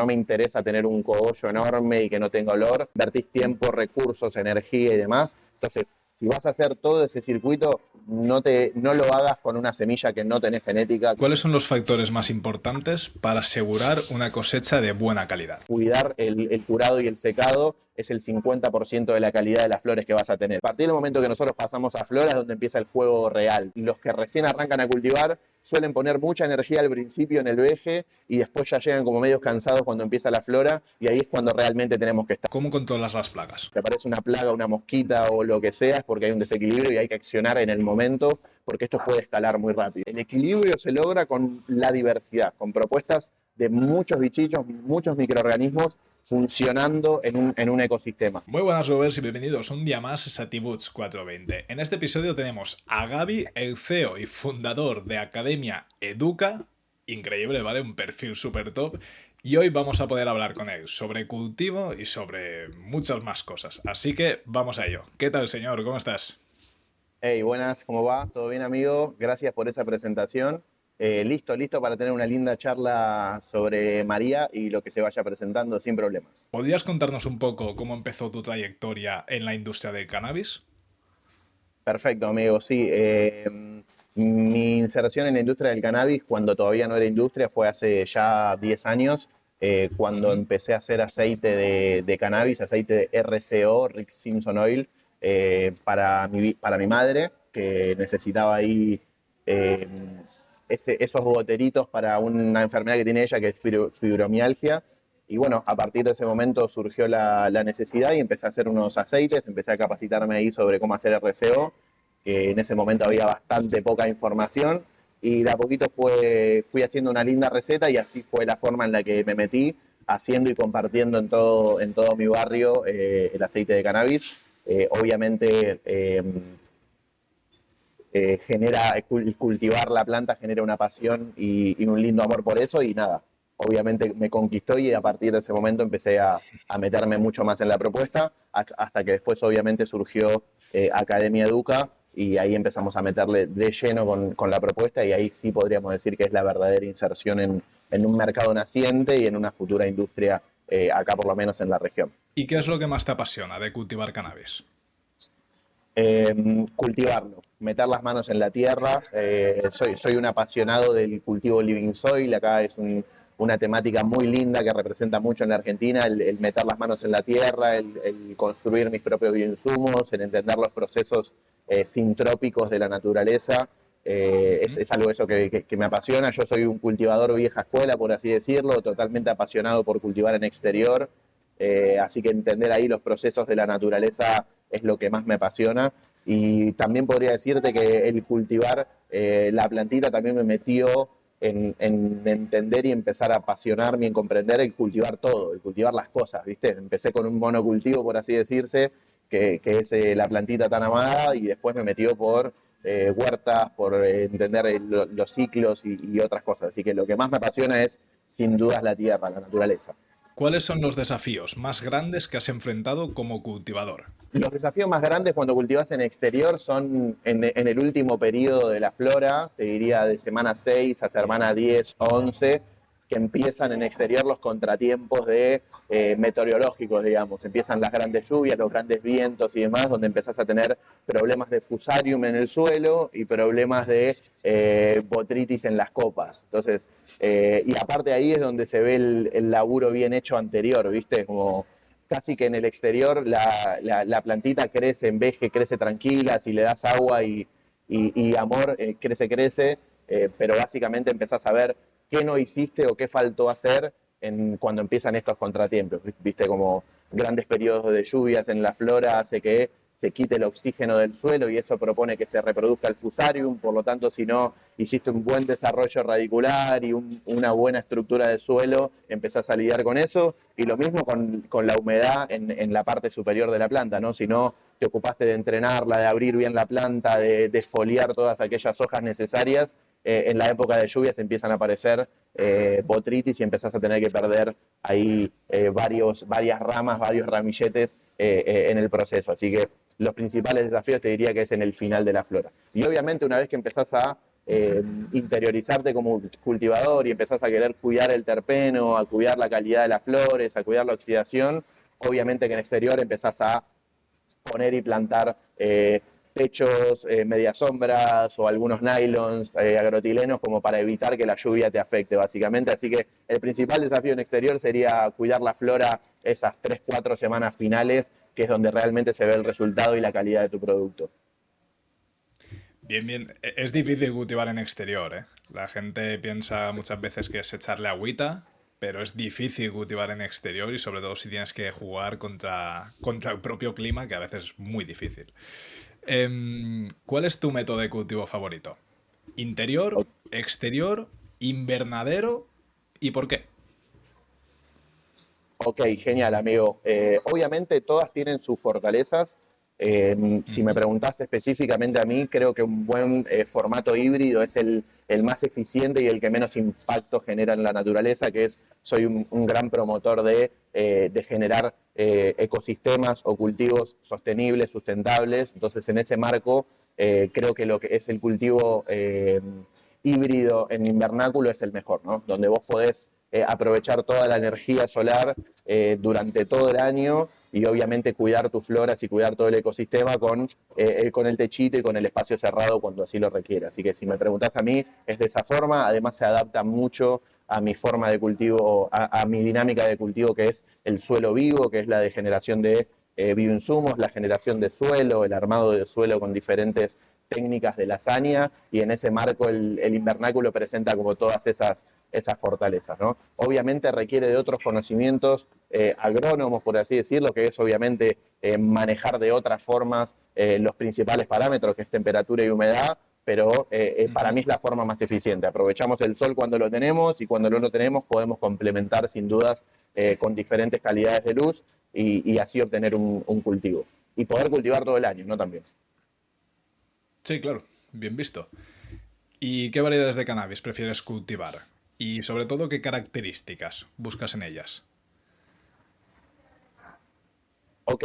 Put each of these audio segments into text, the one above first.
no me interesa tener un cogollo enorme y que no tenga olor. Invertís tiempo, recursos, energía y demás. Entonces, si vas a hacer todo ese circuito, no lo hagas con una semilla que no tenés genética. ¿Cuáles son los factores más importantes para asegurar una cosecha de buena calidad? Cuidar el curado y el secado es el 50% de la calidad de las flores que vas a tener. A partir del momento que nosotros pasamos a flores es donde empieza el juego real. Los que recién arrancan a cultivar suelen poner mucha energía al principio en el veje y después ya llegan como medios cansados cuando empieza la flora y ahí es cuando realmente tenemos que estar. ¿Cómo controlas las plagas? Si aparece una plaga, una mosquita o lo que sea es porque hay un desequilibrio y hay que accionar en el momento porque esto puede escalar muy rápido. El equilibrio se logra con la diversidad, con propuestas de muchos bichitos, muchos microorganismos funcionando en un ecosistema. Muy buenas, Rovers, y bienvenidos un día más a Satibuts 420. En este episodio tenemos a Gaby, el CEO y fundador de Academia Educa. Increíble, ¿vale? Un perfil súper top. Y hoy vamos a poder hablar con él sobre cultivo y sobre muchas más cosas. Así que vamos a ello. ¿Qué tal, señor? ¿Cómo estás? Hey, buenas, ¿cómo va? ¿Todo bien, amigo? Gracias por esa presentación. Listo para tener una linda charla sobre María y lo que se vaya presentando sin problemas. ¿Podrías contarnos un poco cómo empezó tu trayectoria en la industria del cannabis? Perfecto, amigo, sí. Mi inserción en la industria del cannabis, cuando todavía no era industria, fue hace ya 10 años, cuando empecé a hacer aceite de cannabis, aceite de RCO, Rick Simpson Oil, para mi madre, que necesitaba ahí eh, esos goteritos para una enfermedad que tiene ella, que es fibromialgia. Y bueno, a partir de ese momento surgió la necesidad y empecé a hacer unos aceites, empecé a capacitarme ahí sobre cómo hacer RCO, que en ese momento había bastante poca información, y de a poquito fui haciendo una linda receta y así fue la forma en la que me metí, haciendo y compartiendo en todo mi barrio el aceite de cannabis. Obviamente cultivar la planta genera una pasión y un lindo amor por eso y nada, obviamente me conquistó y a partir de ese momento empecé a meterme mucho más en la propuesta hasta que después obviamente surgió Academia Educa y ahí empezamos a meterle de lleno con la propuesta y ahí sí podríamos decir que es la verdadera inserción en un mercado naciente y en una futura industria acá por lo menos en la región. ¿Y qué es lo que más te apasiona de cultivar cannabis? Cultivarlo, meter las manos en la tierra. Soy un apasionado del cultivo living soil. Acá es una temática muy linda que representa mucho en la Argentina, el meter las manos en la tierra, el construir mis propios bioinsumos, el entender los procesos sintrópicos de la naturaleza. Es algo eso que me apasiona. Yo soy un cultivador vieja escuela, por así decirlo, totalmente apasionado por cultivar en exterior. Así que entender ahí los procesos de la naturaleza es lo que más me apasiona. Y también podría decirte que el cultivar la plantita también me metió en entender y empezar a apasionarme y en comprender el cultivar todo, el cultivar las cosas, ¿viste? Empecé con un monocultivo, por así decirse, que es la plantita tan amada, y después me metió por huertas, por entender los ciclos y otras cosas. Así que lo que más me apasiona es, sin dudas, la tierra, la naturaleza. ¿Cuáles son los desafíos más grandes que has enfrentado como cultivador? Los desafíos más grandes cuando cultivas en exterior son en el último periodo de la flora, te diría de semana 6 a semana 10, 11, que empiezan en exterior los contratiempos meteorológicos, digamos. Empiezan las grandes lluvias, los grandes vientos y demás, donde empezás a tener problemas de fusarium en el suelo y problemas de botrytis en las copas. Entonces, y aparte de ahí es donde se ve el laburo bien hecho anterior, ¿viste? Como casi que en el exterior la plantita crece en veje, crece tranquila, si le das agua y amor, crece, pero básicamente empezás a ver qué no hiciste o qué faltó hacer cuando empiezan estos contratiempos. Viste, como grandes periodos de lluvias en la flora hace que se quite el oxígeno del suelo y eso propone que se reproduzca el fusarium. Por lo tanto, si no hiciste un buen desarrollo radicular y una buena estructura de suelo, empezás a lidiar con eso. Y lo mismo con la humedad en la parte superior de la planta, ¿no? Si no te ocupaste de entrenarla, de abrir bien la planta, de desfoliar todas aquellas hojas necesarias, en la época de lluvias empiezan a aparecer botrytis y empezás a tener que perder ahí varias ramas, varios ramilletes en el proceso. Así que los principales desafíos te diría que es en el final de la flora. Y obviamente una vez que empezás a interiorizarte como cultivador y empezás a querer cuidar el terpeno, a cuidar la calidad de las flores, a cuidar la oxidación, obviamente que en exterior empezás a poner y plantar techos, medias sombras o algunos nylons agrotilenos como para evitar que la lluvia te afecte básicamente. Así que el principal desafío en exterior sería cuidar la flora esas 3-4 semanas finales, que es donde realmente se ve el resultado y la calidad de tu producto. Bien, bien. Es difícil cultivar en exterior, ¿eh? La gente piensa muchas veces que es echarle agüita, pero es difícil cultivar en exterior y sobre todo si tienes que jugar contra el propio clima, que a veces es muy difícil. ¿Cuál es tu método de cultivo favorito? ¿Interior, exterior, invernadero y por qué? Ok, genial, amigo. Obviamente todas tienen sus fortalezas. Si me Ujú. preguntás específicamente a mí, creo que un buen formato híbrido es el más eficiente y el que menos impacto genera en la naturaleza, soy un gran promotor de generar ecosistemas o cultivos sostenibles, sustentables. Entonces, en ese marco, creo que lo que es el cultivo híbrido en invernáculo es el mejor, ¿no? Donde vos podés aprovechar toda la energía solar durante todo el año y obviamente cuidar tus floras y cuidar todo el ecosistema con el techito y con el espacio cerrado cuando así lo requiera. Así que si me preguntás a mí, es de esa forma. Además se adapta mucho a mi forma de cultivo, a mi dinámica de cultivo, que es el suelo vivo, que es la de generación de bioinsumos, la generación de suelo, el armado de suelo con diferentes técnicas de lasaña, y en ese marco el invernáculo presenta como todas esas fortalezas, ¿no? Obviamente requiere de otros conocimientos agrónomos, por así decirlo, que es obviamente manejar de otras formas los principales parámetros, que es temperatura y humedad, pero para Ujú. mí es la forma más eficiente. Aprovechamos el sol cuando lo tenemos y cuando no lo tenemos podemos complementar sin dudas con diferentes calidades de luz y así obtener un cultivo. Y poder cultivar todo el año, ¿no? También. Sí, claro, bien visto. ¿Y qué variedades de cannabis prefieres cultivar? Y sobre todo, ¿qué características buscas en ellas? Ok,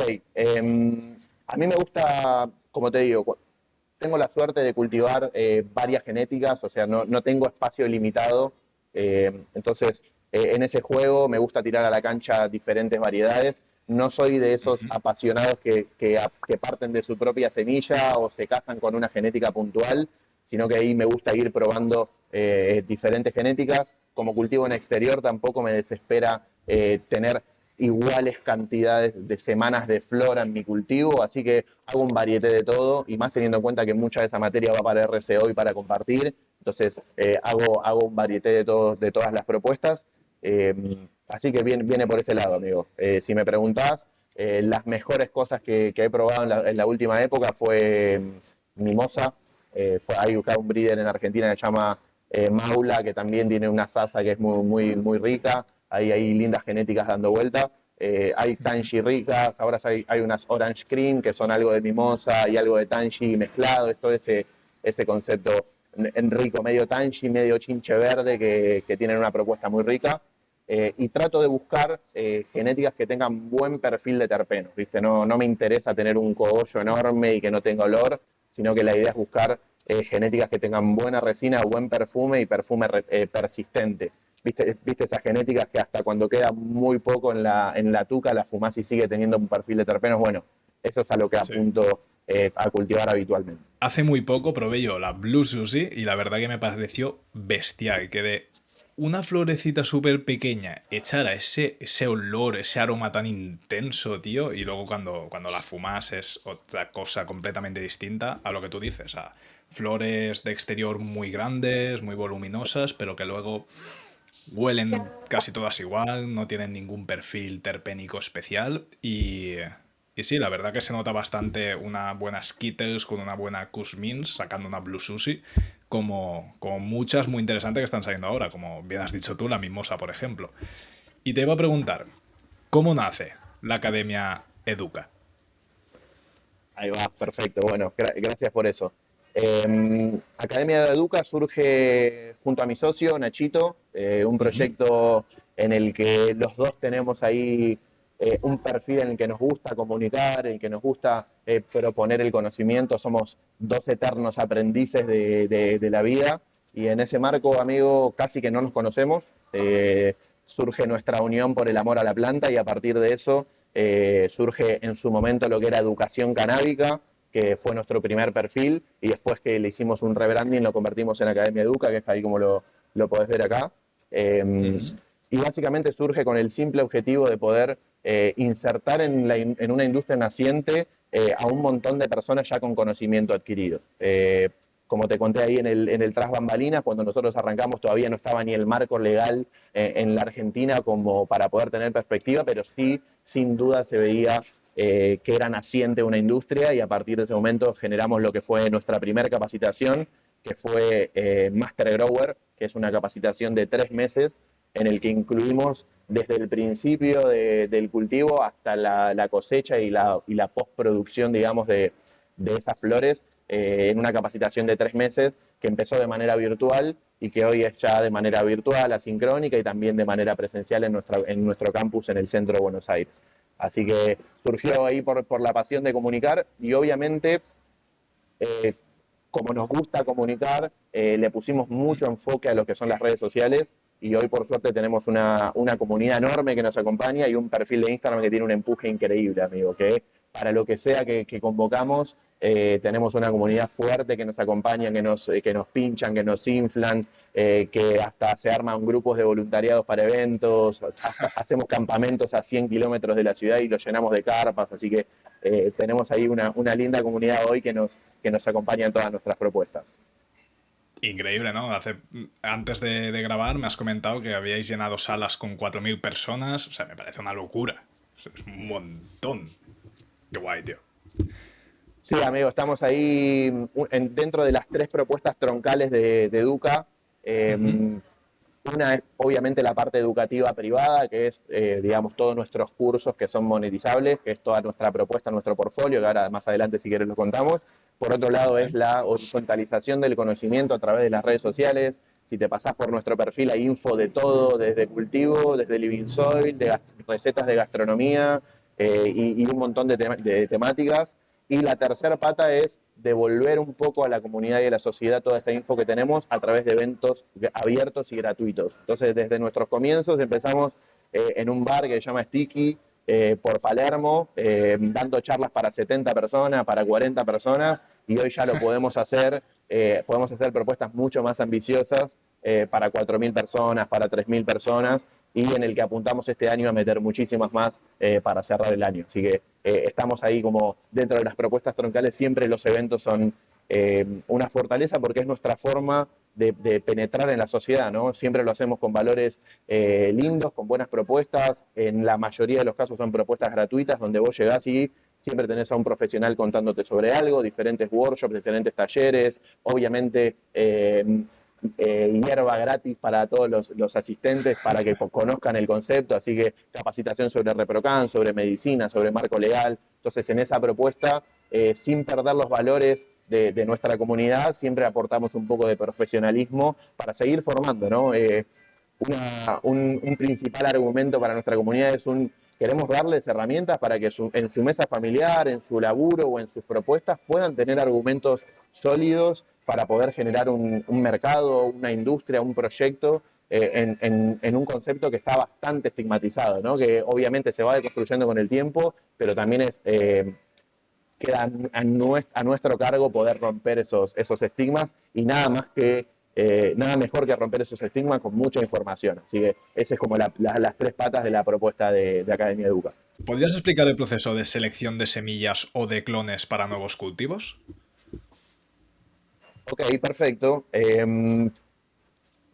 a mí me gusta, como te digo, tengo la suerte de cultivar varias genéticas, o sea, no tengo espacio limitado. Entonces, en ese juego me gusta tirar a la cancha diferentes variedades. No soy de esos Ujú. apasionados que parten de su propia semilla o se casan con una genética puntual, sino que ahí me gusta ir probando diferentes genéticas. Como cultivo en exterior, tampoco me desespera tener iguales cantidades de semanas de flora en mi cultivo, así que hago un varieté de todo y más teniendo en cuenta que mucha de esa materia va para RCO y para compartir, entonces hago un varieté de todas las propuestas, eh, así que viene por ese lado, amigo. Si me preguntás, las mejores cosas que he probado en la última época fue mimosa, hay un breeder en Argentina que se llama Maula, que también tiene una salsa que es muy rica. Hay lindas genéticas dando vuelta. Hay Ujú. tangy ricas, ahora hay unas orange cream que son algo de mimosa y algo de tangy mezclado. Es todo ese concepto en rico, medio tangy, medio chinche verde, que tienen una propuesta muy rica. Y trato de buscar genéticas que tengan buen perfil de terpenos, ¿viste? No me interesa tener un cogollo enorme y que no tenga olor, sino que la idea es buscar genéticas que tengan buena resina, buen perfume y perfume persistente. ¿Viste esas genéticas que hasta cuando queda muy poco en la tuca la fumás y sigue teniendo un perfil de terpenos? Bueno, eso es a lo que Sí. apunto a cultivar habitualmente. Hace muy poco probé yo la Blue Susie y la verdad que me pareció bestial. Que de una florecita súper pequeña echara ese olor, ese aroma tan intenso, tío, y luego cuando la fumas es otra cosa completamente distinta a lo que tú dices. A flores de exterior muy grandes, muy voluminosas, pero que luego huelen casi todas igual, no tienen ningún perfil terpénico especial y sí, la verdad que se nota bastante una buena Skittles con una buena Kush Mints, sacando una Blue Susie, como muchas muy interesantes que están saliendo ahora, como bien has dicho tú, la Mimosa, por ejemplo. Y te iba a preguntar, ¿cómo nace la Academia Educa? Ahí va, perfecto. Bueno, gracias por eso. Academia de Educa surge junto a mi socio, Nachito, un Ujú. proyecto en el que los dos tenemos ahí un perfil en el que nos gusta comunicar, en el que nos gusta proponer el conocimiento. Somos dos eternos aprendices de la vida y en ese marco, amigo, casi que no nos conocemos. Surge nuestra unión por el amor a la planta y a partir de eso surge en su momento lo que era educación canábica, que fue nuestro primer perfil, y después que le hicimos un rebranding lo convertimos en Academia Educa, que es ahí como lo podés ver acá. Y básicamente surge con el simple objetivo de poder insertar en una industria naciente a un montón de personas ya con conocimiento adquirido. Como te conté ahí en el tras bambalinas, cuando nosotros arrancamos todavía no estaba ni el marco legal en la Argentina como para poder tener perspectiva, pero sí, sin duda se veía que era naciente una industria y a partir de ese momento generamos lo que fue nuestra primera capacitación, que fue Master Grower, que es una capacitación de 3 meses en el que incluimos desde el principio del cultivo hasta la cosecha y la postproducción, digamos, de esas flores en una capacitación de 3 meses que empezó de manera virtual y que hoy es ya de manera virtual, asincrónica y también de manera presencial en nuestro campus en el centro de Buenos Aires. Así que surgió ahí por la pasión de comunicar y obviamente, como nos gusta comunicar, le pusimos mucho enfoque a lo que son las redes sociales y hoy por suerte tenemos una comunidad enorme que nos acompaña y un perfil de Instagram que tiene un empuje increíble, amigo, que para lo que sea que convocamos, tenemos una comunidad fuerte que nos acompaña, que nos pinchan, que nos inflan, que hasta se arman grupos de voluntariados para eventos, hacemos campamentos a 100 kilómetros de la ciudad y los llenamos de carpas, así que tenemos ahí una linda comunidad hoy que nos acompaña en todas nuestras propuestas. Increíble, ¿no? Antes de grabar me has comentado que habíais llenado salas con 4.000 personas. O sea, me parece una locura. Es un montón. Qué guay, tío. Sí, amigo, estamos ahí dentro de las 3 propuestas troncales de Educa. Una es obviamente la parte educativa privada, que es, digamos, todos nuestros cursos que son monetizables, que es toda nuestra propuesta, nuestro portfolio, que ahora más adelante si quieres lo contamos. Por otro lado es la horizontalización del conocimiento a través de las redes sociales. Si te pasás por nuestro perfil hay info de todo, desde cultivo, desde living soil, de recetas de gastronomía y un montón de temáticas. Y la tercera pata es devolver un poco a la comunidad y a la sociedad toda esa info que tenemos a través de eventos abiertos y gratuitos. Entonces, desde nuestros comienzos empezamos en un bar que se llama Sticky, por Palermo, dando charlas para 70 personas, para 40 personas, y hoy ya lo podemos hacer propuestas mucho más ambiciosas para 4.000 personas, para 3.000 personas, y en el que apuntamos este año a meter muchísimas más para cerrar el año. Así que estamos ahí como dentro de las propuestas troncales, siempre los eventos son una fortaleza porque es nuestra forma de penetrar en la sociedad, ¿no? Siempre lo hacemos con valores lindos, con buenas propuestas, en la mayoría de los casos son propuestas gratuitas donde vos llegás y siempre tenés a un profesional contándote sobre algo, diferentes workshops, diferentes talleres, obviamente hierba gratis para todos los asistentes para que conozcan el concepto, así que capacitación sobre ReproCan, sobre medicina, sobre marco legal. Entonces, en esa propuesta, sin perder los valores de nuestra comunidad, siempre aportamos un poco de profesionalismo para seguir formando, ¿no? Un principal argumento para nuestra comunidad es queremos darles herramientas para que en su mesa familiar, en su laburo o en sus propuestas puedan tener argumentos sólidos para poder generar un mercado, una industria, un proyecto en un concepto que está bastante estigmatizado, ¿no? Que obviamente se va deconstruyendo con el tiempo, pero también queda a nuestro cargo poder romper esos estigmas y nada mejor que romper esos estigmas con mucha información. Así que esas es como las 3 patas de la propuesta de Academia Educa. ¿Podrías explicar el proceso de selección de semillas o de clones para nuevos cultivos? Ok, perfecto.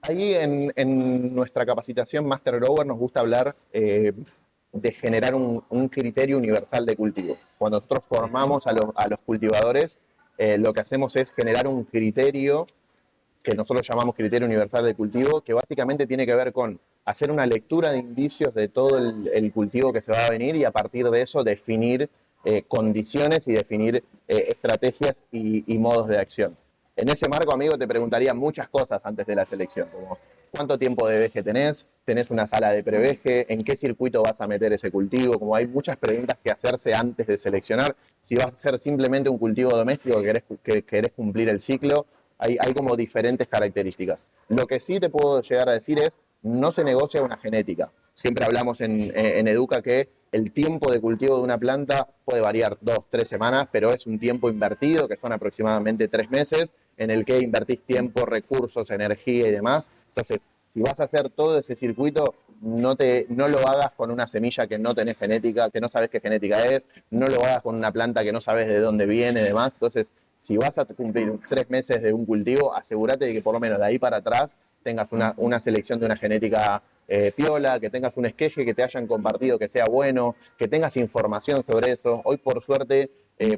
Ahí en nuestra capacitación Master Grower nos gusta hablar de generar un criterio universal de cultivo. Cuando nosotros formamos a los cultivadores, lo que hacemos es generar un criterio que nosotros llamamos criterio universal de cultivo, que básicamente tiene que ver con hacer una lectura de indicios de todo el cultivo que se va a venir y a partir de eso definir condiciones y definir estrategias y modos de acción. En ese marco, amigo, te preguntaría muchas cosas antes de la selección, como cuánto tiempo de veje tenés, tenés una sala de preveje, en qué circuito vas a meter ese cultivo, como hay muchas preguntas que hacerse antes de seleccionar. Si vas a hacer simplemente un cultivo doméstico que querés cumplir el ciclo, hay como diferentes características. Lo que sí te puedo llegar a decir es, no se negocia una genética. Siempre hablamos en Educa que el tiempo de cultivo de una planta puede variar 2, 3 semanas, pero es un tiempo invertido, que son aproximadamente 3 meses, en el que invertís tiempo, recursos, energía y demás. Entonces, si vas a hacer todo ese circuito, no lo hagas con una semilla que no tenés genética, que no sabes qué genética es, no lo hagas con una planta que no sabes de dónde viene y demás. Entonces, si vas a cumplir 3 meses de un cultivo, asegúrate de que por lo menos de ahí para atrás tengas una selección de una genética piola, que tengas un esqueje que te hayan compartido que sea bueno, que tengas información sobre eso. Hoy, por suerte,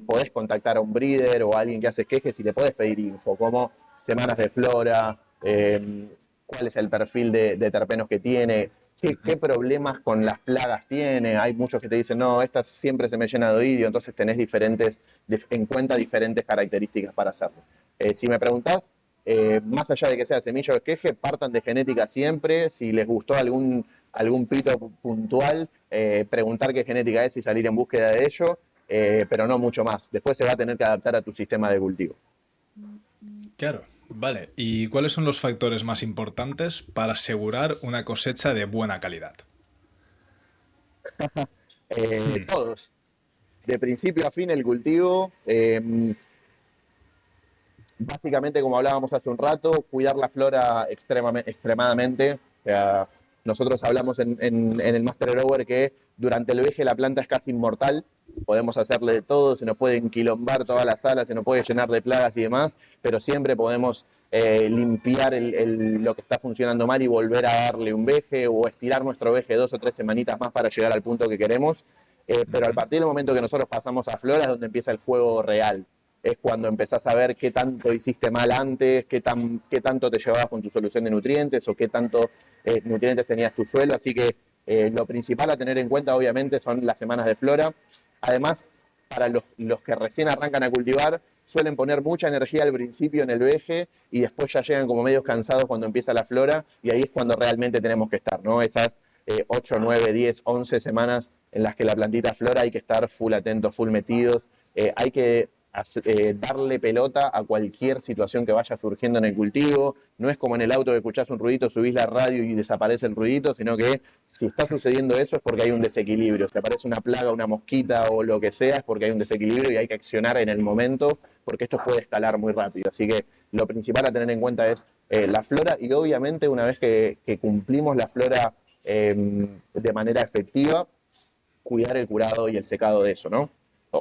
podés contactar a un breeder o a alguien que hace esquejes y le podés pedir info, como semanas de flora, cuál es el perfil de terpenos que tiene, qué problemas con las plagas tiene. Hay muchos que te dicen, no, esta siempre se me llena de oidio, entonces tenés en cuenta diferentes características para hacerlo. Si me preguntás, más allá de que sea semilla o esqueje, partan de genética siempre. Si les gustó algún pito puntual, preguntar qué genética es y salir en búsqueda de ello, pero no mucho más. Después se va a tener que adaptar a tu sistema de cultivo. Claro, vale. ¿Y cuáles son los factores más importantes para asegurar una cosecha de buena calidad? Todos. De principio a fin el cultivo, básicamente, como hablábamos hace un rato, cuidar la flora extremadamente. O sea, nosotros hablamos en el Master Grower que durante el veje la planta es casi inmortal. Podemos hacerle de todo, se nos puede enquilombar toda la sala, se nos puede llenar de plagas y demás, pero siempre podemos limpiar lo que está funcionando mal y volver a darle un veje o estirar nuestro veje 2 o 3 semanitas más para llegar al punto que queremos. Pero al partir del momento que nosotros pasamos a flora es donde empieza el juego real. Es cuando empezás a ver qué tanto hiciste mal antes, qué tanto te llevabas con tu solución de nutrientes o qué tanto nutrientes tenías tu suelo. Así que lo principal a tener en cuenta, obviamente, son las semanas de flora. Además, para los que recién arrancan a cultivar, suelen poner mucha energía al principio en el veje y después ya llegan como medios cansados cuando empieza la flora, y ahí es cuando realmente tenemos que estar, ¿no? Esas 8, 9, 10, 11 semanas en las que la plantita flora hay que estar full atentos, full metidos. Hay que darle pelota a cualquier situación que vaya surgiendo en el cultivo. No es como en el auto que escuchás un ruidito, subís la radio y desaparece el ruidito, sino que si está sucediendo eso es porque hay un desequilibrio. Si aparece una plaga, una mosquita o lo que sea, es porque hay un desequilibrio y hay que accionar en el momento, porque esto puede escalar muy rápido. Así que lo principal a tener en cuenta es la flora, y obviamente una vez que cumplimos la flora de manera efectiva, cuidar el curado y el secado de eso, ¿no?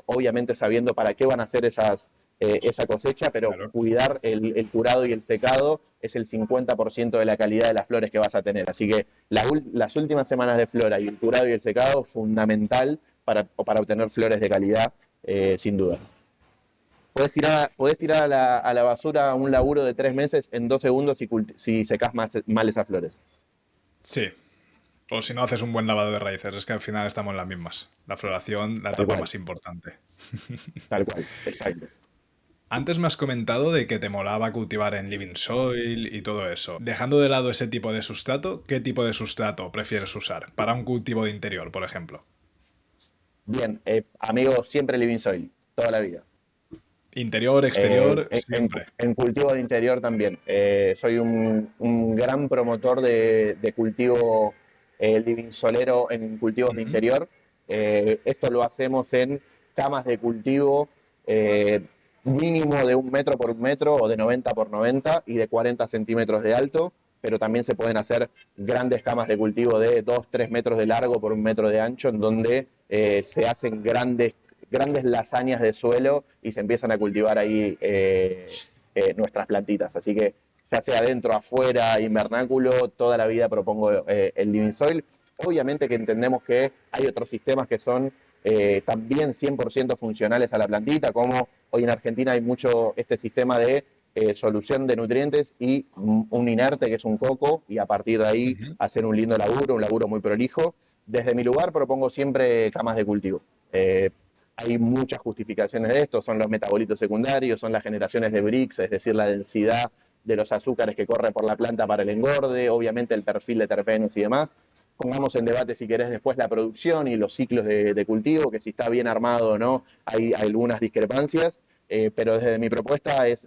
Obviamente sabiendo para qué van a hacer esa cosecha, pero Claro. cuidar el curado y el secado es el 50% de la calidad de las flores que vas a tener. Así que las últimas semanas de flora y el curado y el secado, fundamental para obtener flores de calidad, sin duda. Podés tirar a la basura un laburo de 3 meses en 2 segundos si secás mal esas flores. Sí. O si no haces un buen lavado de raíces, es que al final estamos en las mismas. La floración, la Tal etapa cual, más importante. tal cual, exacto. Antes me has comentado de que te molaba cultivar en living soil y todo eso. Dejando de lado ese tipo de sustrato, ¿qué tipo de sustrato prefieres usar para un cultivo de interior, por ejemplo? Bien, amigo, siempre living soil, toda la vida. Interior, Eh, exterior, en, siempre. en cultivo de interior también. Soy un gran promotor de cultivo living solero en cultivos de Ujú. interior. Esto lo hacemos en camas de cultivo eh, mínimo de 1 metro por 1 metro o de 90 por 90 y de 40 centímetros de alto, pero también se pueden hacer grandes camas de cultivo de 2, 3 metros de largo por 1 metro de ancho, en donde se hacen grandes lasañas de suelo y se empiezan a cultivar ahí nuestras plantitas. Así que ya sea adentro, afuera, invernáculo, toda la vida propongo el living soil. Obviamente que entendemos que hay otros sistemas que son también 100% funcionales a la plantita, como hoy en Argentina hay mucho este sistema de solución de nutrientes y un inerte que es un coco, y a partir de ahí Ujú. hacer un lindo laburo, un laburo muy prolijo. Desde mi lugar propongo siempre camas de cultivo. Hay muchas justificaciones de esto, son los metabolitos secundarios, son las generaciones de Brix, es decir, la densidad de los azúcares que corre por la planta para el engorde, obviamente el perfil de terpenos y demás. Pongamos en debate, si querés, después la producción y los ciclos de cultivo, que si está bien armado o no, hay algunas discrepancias. Pero desde mi propuesta es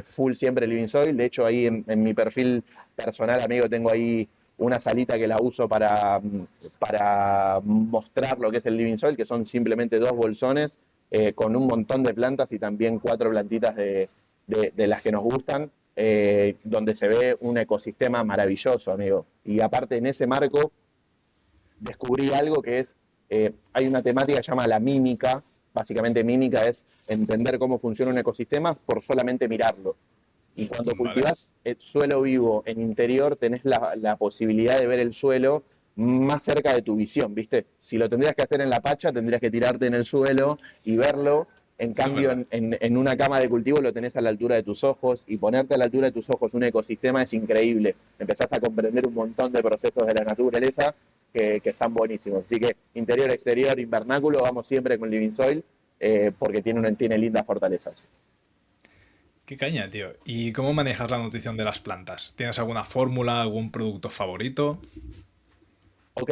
full siempre Living Soil. De hecho, ahí en mi perfil personal, amigo, tengo ahí una salita que la uso para mostrar lo que es el Living Soil, que son simplemente 2 bolsones con un montón de plantas y también 4 plantitas de las que nos gustan, donde se ve un ecosistema maravilloso, amigo. Y aparte, en ese marco, descubrí algo que es, hay una temática que se llama la mímica. Básicamente mímica es entender cómo funciona un ecosistema por solamente mirarlo. Y cuando Vale. cultivas el suelo vivo en interior, tenés la posibilidad de ver el suelo más cerca de tu visión, ¿viste? Si lo tendrías que hacer en la pacha, tendrías que tirarte en el suelo y verlo. En Eso es cambio, verdad. en una cama de cultivo lo tenés a la altura de tus ojos, y ponerte a la altura de tus ojos un ecosistema es increíble. Empezás a comprender un montón de procesos de la naturaleza que están buenísimos. Así que interior, exterior, invernáculo, vamos siempre con Living Soil, porque tiene lindas fortalezas. Qué caña, tío. ¿Y cómo manejas la nutrición de las plantas? ¿Tienes alguna fórmula, algún producto favorito? Ok,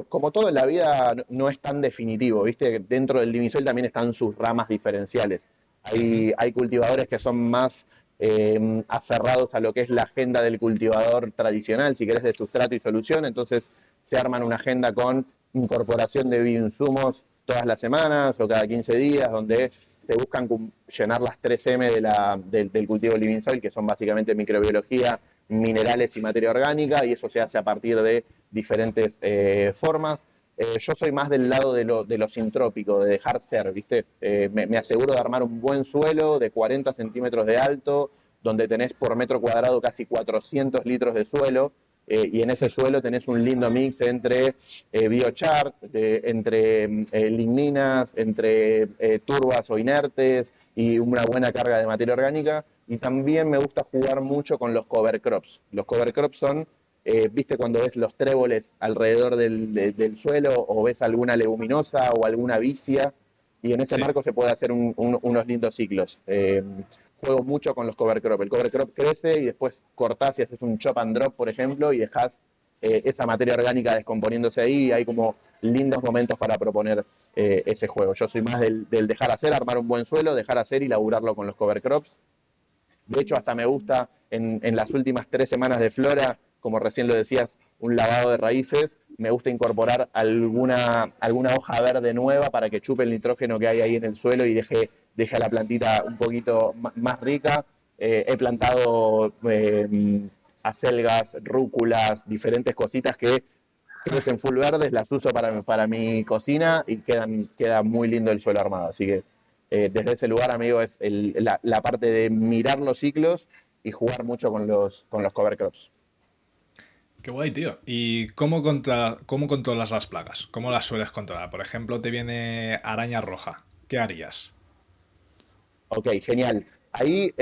como todo en la vida no es tan definitivo, ¿viste? Dentro del Living Soil también están sus ramas diferenciales. Ujú. Hay cultivadores que son más aferrados a lo que es la agenda del cultivador tradicional, si querés, de sustrato y solución. Entonces se arman una agenda con incorporación de bioinsumos todas las semanas o cada 15 días, donde se buscan llenar las 3M del cultivo Living Soil, que son básicamente microbiología, minerales y materia orgánica, y eso se hace a partir de diferentes formas. Yo soy más del lado de lo sintrópico, de dejar ser, ¿viste? Me aseguro de armar un buen suelo de 40 centímetros de alto, donde tenés por metro cuadrado casi 400 litros de suelo, y en ese suelo tenés un lindo mix entre biochar, entre ligninas, entre turbas o inertes y una buena carga de materia orgánica. Y también me gusta jugar mucho con los cover crops. Los cover crops son, viste, cuando ves los tréboles alrededor del suelo, o ves alguna leguminosa o alguna vicia, y en ese Sí. marco se puede hacer unos lindos ciclos. Juego mucho con los cover crop. El cover crop crece y después cortás y haces un chop and drop, por ejemplo, y dejás esa materia orgánica descomponiéndose ahí, y hay como lindos momentos para proponer ese juego. Yo soy más del dejar hacer, armar un buen suelo, dejar hacer y laburarlo con los cover crops. De hecho, hasta me gusta en las últimas 3 semanas de flora, como recién lo decías, un lavado de raíces. Me gusta incorporar alguna hoja verde nueva para que chupe el nitrógeno que hay ahí en el suelo y deje a la plantita un poquito más rica. He plantado acelgas, rúculas, diferentes cositas que crecen full verdes, las uso para mi cocina y queda muy lindo el suelo armado. Así que desde ese lugar, amigo, es la parte de mirar los ciclos y jugar mucho con los cover crops. Qué guay, tío. ¿Y cómo controlas las plagas? ¿Cómo las sueles controlar? Por ejemplo, te viene araña roja. ¿Qué harías? Ok, genial. Ahí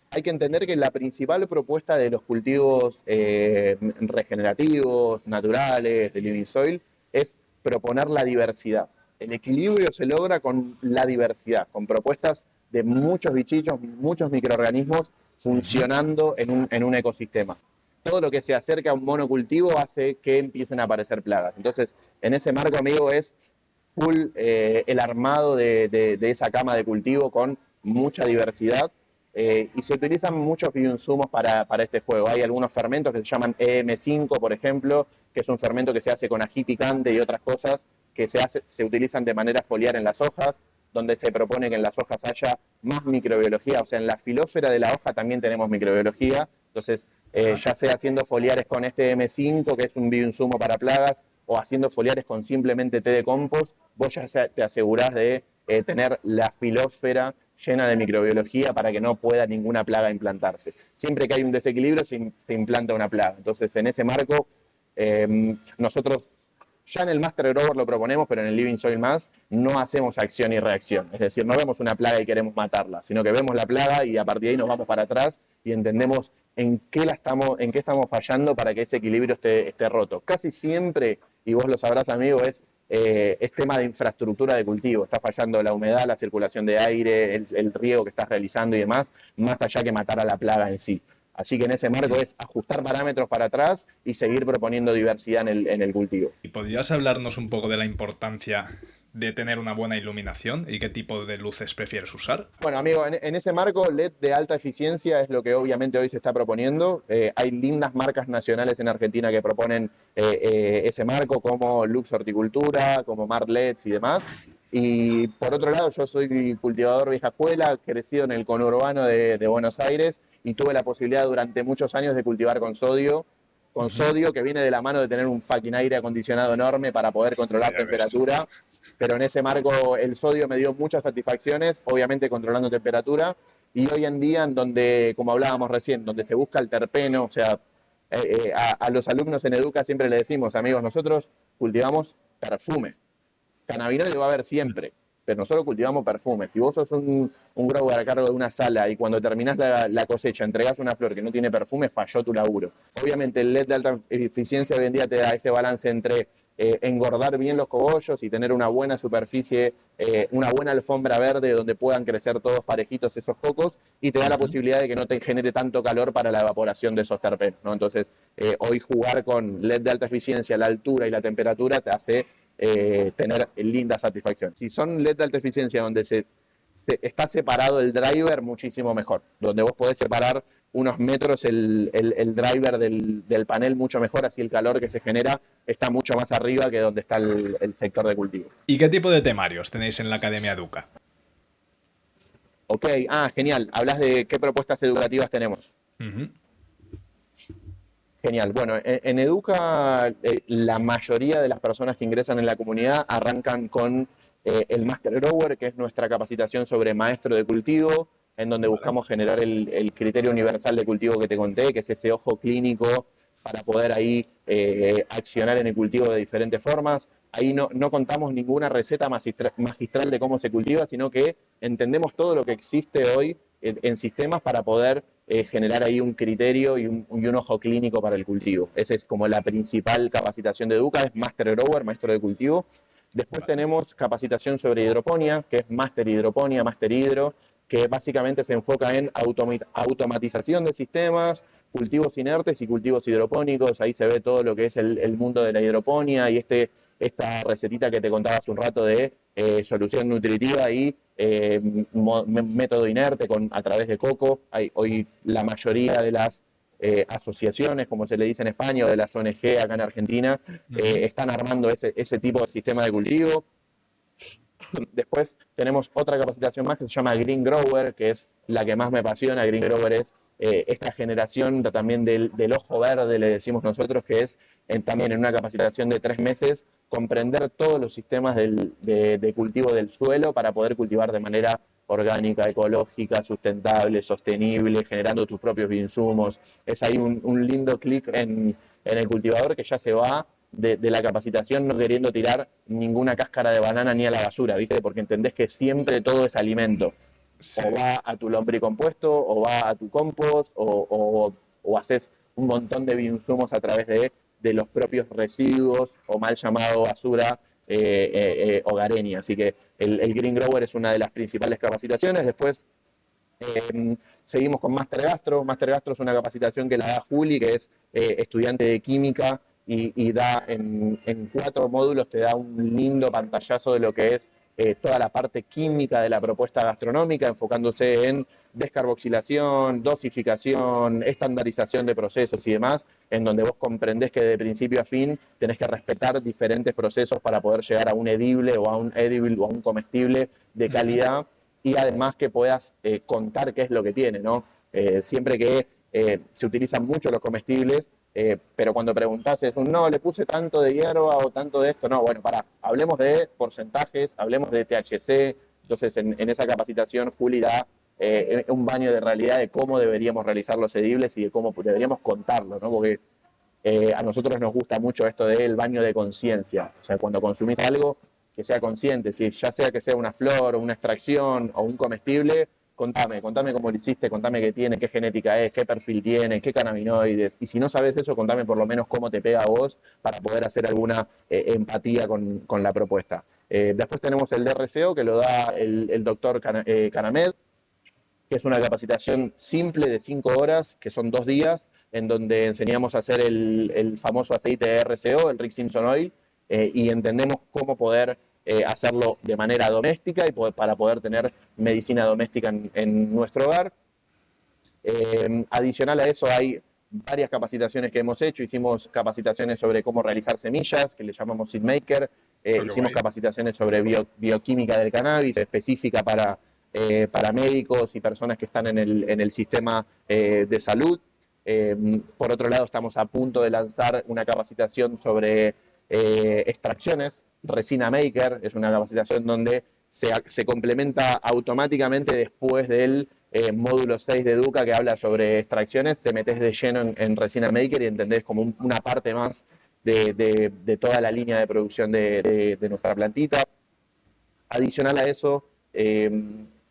hay que entender que la principal propuesta de los cultivos regenerativos, naturales, de living soil, es proponer la diversidad. El equilibrio se logra con la diversidad, con propuestas de muchos bichitos, muchos microorganismos Ujú. funcionando en un ecosistema. Todo lo que se acerca a un monocultivo hace que empiecen a aparecer plagas. Entonces, en ese marco, amigo, es full el armado de esa cama de cultivo con mucha diversidad, y se utilizan muchos bioinsumos para este juego. Hay algunos fermentos que se llaman EM5, por ejemplo, que es un fermento que se hace con ají picante y otras cosas que se utilizan de manera foliar en las hojas, donde se propone que en las hojas haya más microbiología. O sea, en la filósfera de la hoja también tenemos microbiología. Entonces, Ajá. ya sea haciendo foliares con este M5, que es un bioinsumo para plagas, o haciendo foliares con simplemente té de compost, vos ya te asegurás de tener la filósfera llena de microbiología para que no pueda ninguna plaga implantarse. Siempre que hay un desequilibrio se implanta una plaga. Entonces, en ese marco, nosotros ya en el Master Grower lo proponemos, pero en el Living Soil más no hacemos acción y reacción. Es decir, no vemos una plaga y queremos matarla, sino que vemos la plaga y a partir de ahí nos vamos para atrás y entendemos en qué estamos fallando para que ese equilibrio esté roto. Casi siempre, y vos lo sabrás, amigo, es tema de infraestructura de cultivo. Está fallando la humedad, la circulación de aire, el riego que estás realizando y demás, más allá que matar a la plaga en sí. Así que en ese marco es ajustar parámetros para atrás y seguir proponiendo diversidad en el cultivo. ¿Y podrías hablarnos un poco de la importancia de tener una buena iluminación y qué tipo de luces prefieres usar? Bueno, amigo, en ese marco, LED de alta eficiencia es lo que obviamente hoy se está proponiendo. Hay lindas marcas nacionales en Argentina que proponen ese marco, como Lux Horticultura, como Mart LEDs y demás. Y por otro lado, yo soy cultivador vieja escuela, crecido en el conurbano de Buenos Aires y tuve la posibilidad durante muchos años de cultivar con sodio que viene de la mano de tener un fucking aire acondicionado enorme para poder controlar Ya ves. temperatura. Pero en ese marco el sodio me dio muchas satisfacciones, obviamente controlando temperatura, y hoy en día en donde, como hablábamos recién, donde se busca el terpeno, o sea, a los alumnos en Educa siempre le decimos, amigos, nosotros cultivamos perfume. Cannabinoide va a haber siempre, pero nosotros cultivamos perfume. Si vos sos un grower a cargo de una sala y cuando terminás la cosecha entregás una flor que no tiene perfume, falló tu laburo. Obviamente el LED de alta eficiencia hoy en día te da ese balance entre engordar bien los cogollos y tener una buena superficie, una buena alfombra verde donde puedan crecer todos parejitos esos cocos y te da la posibilidad de que no te genere tanto calor para la evaporación de esos terpenos, ¿no? Entonces, hoy jugar con LED de alta eficiencia, la altura y la temperatura te hace tener linda satisfacción. Si son LED de alta eficiencia donde está separado el driver, muchísimo mejor. Donde vos podés separar unos metros el driver del panel mucho mejor, así el calor que se genera está mucho más arriba que donde está el sector de cultivo. ¿Y qué tipo de temarios tenéis en la Academia Educa? Ok, genial. Hablas de qué propuestas educativas tenemos. Ujú. Genial. Bueno, en Educa la mayoría de las personas que ingresan en la comunidad arrancan con el Master Grower, que es nuestra capacitación sobre maestro de cultivo, en donde buscamos generar el criterio universal de cultivo que te conté, que es ese ojo clínico para poder ahí accionar en el cultivo de diferentes formas. Ahí no contamos ninguna receta magistral de cómo se cultiva, sino que entendemos todo lo que existe hoy en sistemas para poder generar ahí un criterio y un ojo clínico para el cultivo. Esa es como la principal capacitación de Educa, es Master Grower, maestro de cultivo. Después tenemos capacitación sobre hidroponía, que es Master Hidroponía, Master Hidro, que básicamente se enfoca en automatización de sistemas, cultivos inertes y cultivos hidropónicos. Ahí se ve todo lo que es el mundo de la hidroponía y esta recetita que te contaba hace un rato de solución nutritiva y método inerte a través de coco. Hoy la mayoría de las asociaciones, como se le dice en España, o de las ONG acá en Argentina, están armando ese tipo de sistema de cultivo. Después tenemos otra capacitación más que se llama Green Grower, que es la que más me apasiona. Green Grower es esta generación también del ojo verde, le decimos nosotros, que es también en una capacitación de 3 meses, comprender todos los sistemas de cultivo del suelo para poder cultivar de manera orgánica, ecológica, sustentable, sostenible, generando tus propios insumos. Es ahí un lindo clic en el cultivador que ya se va de la capacitación no queriendo tirar ninguna cáscara de banana ni a la basura, ¿viste? Porque entendés que siempre todo es alimento. Sí. O va a tu lombricompuesto, o va a tu compost, o haces un montón de bioinsumos a través de los propios residuos o mal llamado basura hogareña. Así que el Green Grower es una de las principales capacitaciones. Después seguimos con Master Gastro. Master Gastro es una capacitación que la da Juli, que es estudiante de química y da en 4 módulos, te da un lindo pantallazo de lo que es toda la parte química de la propuesta gastronómica, enfocándose en descarboxilación, dosificación, estandarización de procesos y demás, en donde vos comprendés que de principio a fin tenés que respetar diferentes procesos para poder llegar a un edible o a un edible o a un comestible de calidad y además que puedas contar qué es lo que tiene, ¿no? Siempre que se utilizan mucho los comestibles, pero cuando preguntás es no, le puse tanto de hierba o tanto de esto, no, bueno, hablemos de porcentajes, hablemos de THC, entonces en esa capacitación Juli da un baño de realidad de cómo deberíamos realizar los edibles y de cómo deberíamos contarlo, ¿no? Porque a nosotros nos gusta mucho esto del baño de conciencia, o sea, cuando consumís algo, que sea consciente, si ya sea que sea una flor, o una extracción o un comestible, contame cómo lo hiciste, contame qué tiene, qué genética es, qué perfil tiene, qué cannabinoides. Y si no sabes eso, contame por lo menos cómo te pega a vos para poder hacer alguna empatía con la propuesta. Después tenemos el DRCO, que lo da el doctor Canamed, que es una capacitación simple de 5 horas, que son 2 días, en donde enseñamos a hacer el famoso aceite RCO, el Rick Simpson Oil, y entendemos cómo poder hacerlo de manera doméstica y para poder tener medicina doméstica en nuestro hogar. Adicional a eso hay varias capacitaciones que hemos hecho. Hicimos capacitaciones sobre cómo realizar semillas, que le llamamos Seed Maker. Hicimos capacitaciones sobre bioquímica del cannabis, específica para médicos y personas que están en el sistema de salud. Por otro lado, estamos a punto de lanzar una capacitación sobre extracciones. Resina Maker es una capacitación donde se complementa automáticamente después del módulo 6 de Educa, que habla sobre extracciones. Te metes de lleno en Resina Maker y entendés como una parte más de toda la línea de producción de nuestra plantita. Adicional a eso,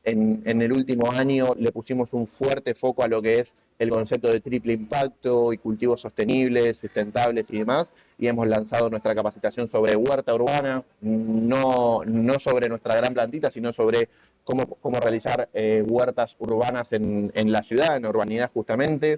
en el último año le pusimos un fuerte foco a lo que es el concepto de triple impacto y cultivos sostenibles, sustentables y demás, y hemos lanzado nuestra capacitación sobre huerta urbana, no sobre nuestra gran plantita, sino sobre cómo realizar huertas urbanas en la ciudad, en urbanidad justamente.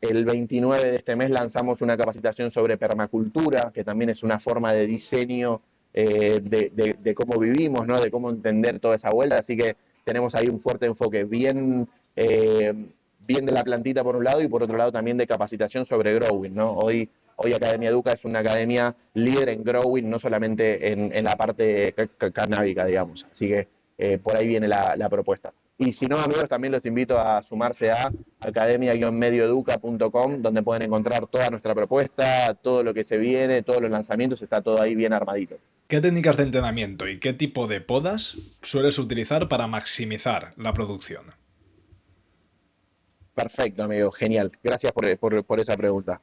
El 29 de este mes lanzamos una capacitación sobre permacultura, que también es una forma de diseño de cómo vivimos, ¿no? De cómo entender toda esa vuelta, así que tenemos ahí un fuerte enfoque bien de la plantita por un lado y por otro lado también de capacitación sobre growing, ¿no? Hoy Academia Educa es una academia líder en growing, no solamente en la parte canábica, digamos. Así que por ahí viene la propuesta. Y si no, amigos, también los invito a sumarse a academia-medioeduca.com, donde pueden encontrar toda nuestra propuesta, todo lo que se viene, todos los lanzamientos, está todo ahí bien armadito. ¿Qué técnicas de entrenamiento y qué tipo de podas sueles utilizar para maximizar la producción? Perfecto, amigo, genial. Gracias por esa pregunta.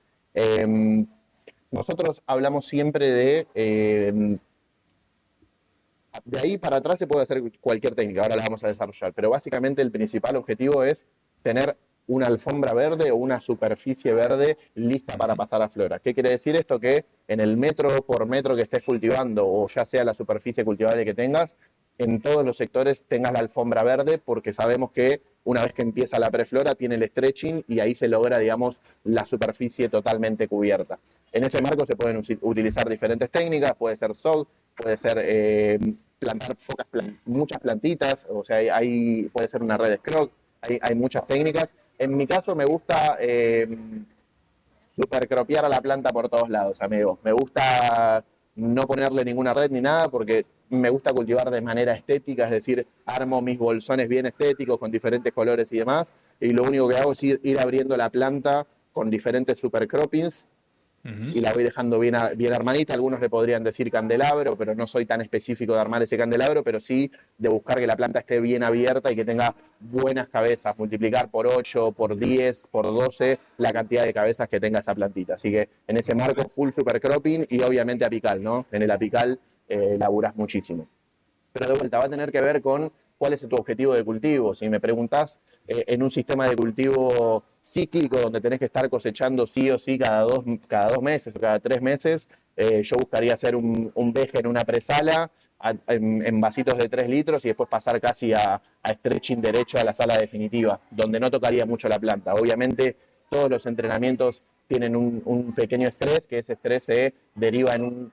Nosotros hablamos siempre de ahí para atrás se puede hacer cualquier técnica, ahora la vamos a desarrollar, pero básicamente el principal objetivo es tener una alfombra verde o una superficie verde lista para pasar a flora. ¿Qué quiere decir esto? Que en el metro por metro que estés cultivando, o ya sea la superficie cultivable que tengas, en todos los sectores tengas la alfombra verde, porque sabemos que una vez que empieza la preflora tiene el stretching y ahí se logra, digamos, la superficie totalmente cubierta. En ese marco se pueden utilizar diferentes técnicas, puede ser SOG, puede ser plantar muchas plantitas, o sea, puede ser una red scrog, hay muchas técnicas. En mi caso me gusta supercropiar a la planta por todos lados, amigos. Me gusta no ponerle ninguna red ni nada porque me gusta cultivar de manera estética, es decir, armo mis bolsones bien estéticos con diferentes colores y demás, y lo único que hago es ir abriendo la planta con diferentes supercroppings y la voy dejando bien armadita. Algunos le podrían decir candelabro, pero no soy tan específico de armar ese candelabro, pero sí de buscar que la planta esté bien abierta y que tenga buenas cabezas, multiplicar por 8, por 10, por 12 la cantidad de cabezas que tenga esa plantita. Así que en ese marco full supercropping y obviamente apical, ¿no? En el apical laburás muchísimo. Pero de vuelta va a tener que ver con cuál es tu objetivo de cultivo. Si me preguntás, en un sistema de cultivo cíclico donde tenés que estar cosechando sí o sí cada dos meses o cada 3 meses, yo buscaría hacer un veje en una presala en vasitos de 3 litros y después pasar casi a stretching derecho a la sala definitiva, donde no tocaría mucho la planta. Obviamente todos los entrenamientos tienen un pequeño estrés, que ese estrés se deriva en un